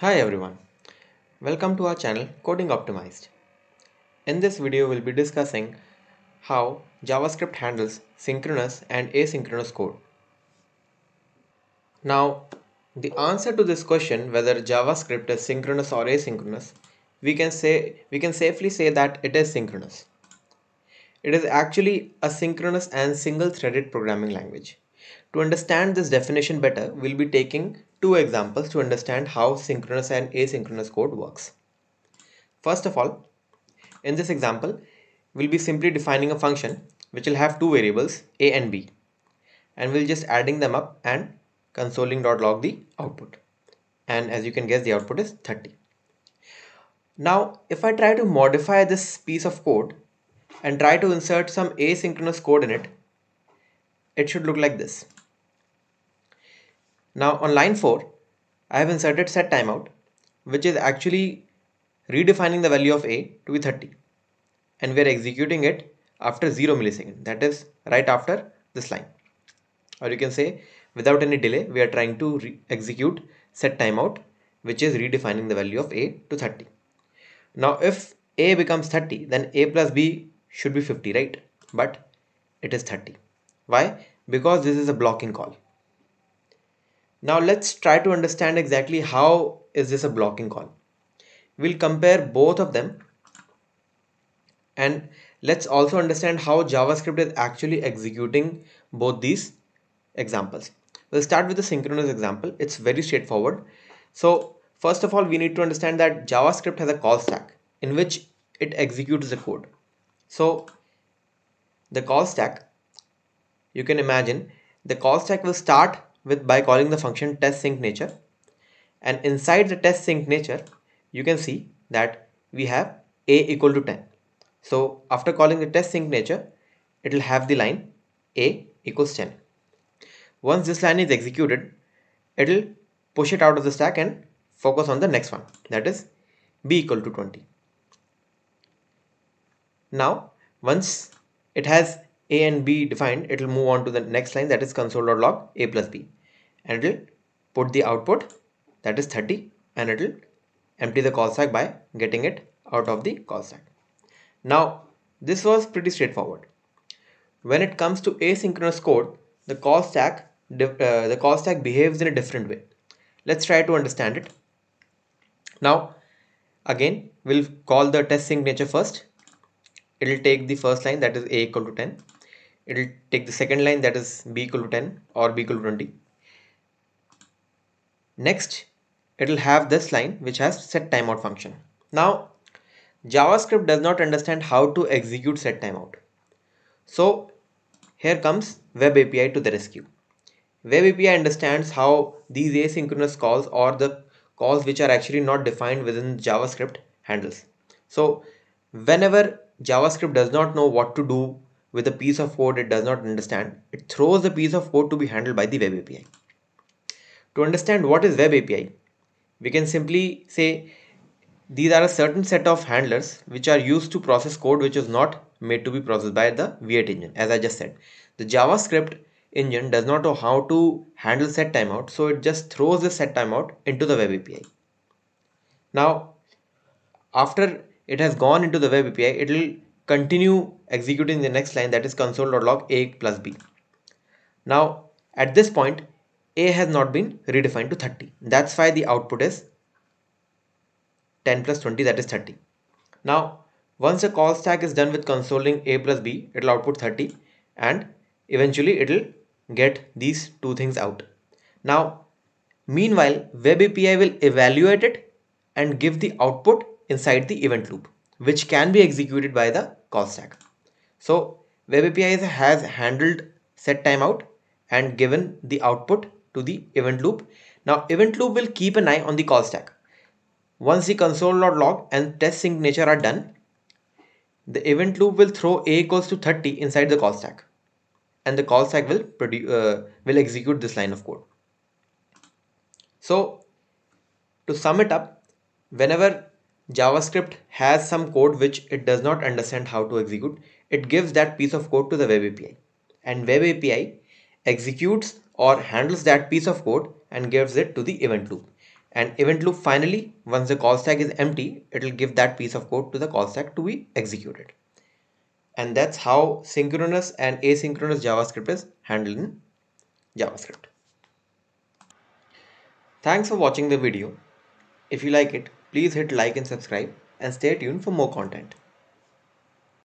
Hi everyone, welcome to our channel Coding Optimized. In this video we'll be discussing how JavaScript handles synchronous and asynchronous code. Now, the answer to this question whether JavaScript is synchronous or asynchronous, we can safely say that it is synchronous. It is actually a synchronous and single-threaded programming language. To understand this definition better, we'll be taking two examples to understand how synchronous and asynchronous code works. First of all, in this example, we'll be simply defining a function which will have two variables a and b, and we'll just adding them up and consoling.log the output. And as you can guess, the output is 30. Now, if I try to modify this piece of code and try to insert some asynchronous code in it, it should look like this. Now on line 4, I have inserted set timeout, which is actually redefining the value of a to be 30, and we are executing it after 0 millisecond, that is right after this line, or you can say without any delay we are trying to execute set timeout, which is redefining the value of a to 30. Now if a becomes 30, then a plus b should be 50, right? But it is 30. Why? Because this is a blocking call. Now let's try to understand exactly how is this a blocking call. We'll compare both of them, and let's also understand how JavaScript is actually executing both these examples. We'll start with the synchronous example. It's very straightforward. So first of all, we need to understand that JavaScript has a call stack in which it executes the code. So the call stack, you can imagine the call stack will start with by calling the function test sync nature, and inside the test sync nature you can see that we have a equal to 10. So after calling the test sync nature, it will have the line a equals 10. Once this line is executed, it will push it out of the stack and focus on the next one, that is b equal to 20. Now once it has a and b defined, it will move on to the next line, that is console.log a plus b, and it will put the output, that is 30, and it will empty the call stack by getting it out of the call stack. Now this was pretty straightforward. When it comes to asynchronous code, the call stack behaves in a different way. Let's try to understand it. Now again we'll call the test sync nature first. It will take the first line, that is a equal to 10. It will take the second line, that is b equal to 10 or b equal to 20. Next it will have this line which has set timeout function. Now JavaScript does not understand how to execute set timeout. So here comes Web API to the rescue. Web API understands how these asynchronous calls, or the calls which are actually not defined within JavaScript, handles. So whenever JavaScript does not know what to do with a piece of code it does not understand, it throws the piece of code to be handled by the Web API. To understand what is Web API, we can simply say these are a certain set of handlers which are used to process code which is not made to be processed by the V8 engine. As I just said, the JavaScript engine does not know how to handle set timeout, so it just throws the set timeout into the Web API. Now after it has gone into the Web API, it will continue executing the next line, that is console.log a plus b. Now at this point a has not been redefined to 30. That's why the output is 10 plus 20, that is 30. Now once the call stack is done with consoling a plus b, it will output 30, and eventually it will get these two things out. Now meanwhile Web API will evaluate it and give the output inside the event loop, which can be executed by the call stack. So Web API has handled set timeout and given the output to the event loop. Now event loop will keep an eye on the call stack. Once the console.log and test sync nature are done, the event loop will throw a equals to 30 inside the call stack, and the call stack will execute this line of code. So to sum it up, whenever JavaScript has some code which it does not understand how to execute, it gives that piece of code to the Web API, and Web API executes or handles that piece of code and gives it to the event loop. And event loop finally, once the call stack is empty, it will give that piece of code to the call stack to be executed. And that's how synchronous and asynchronous JavaScript is handled in JavaScript. Thanks for watching the video. If you like it, please hit like and subscribe and stay tuned for more content.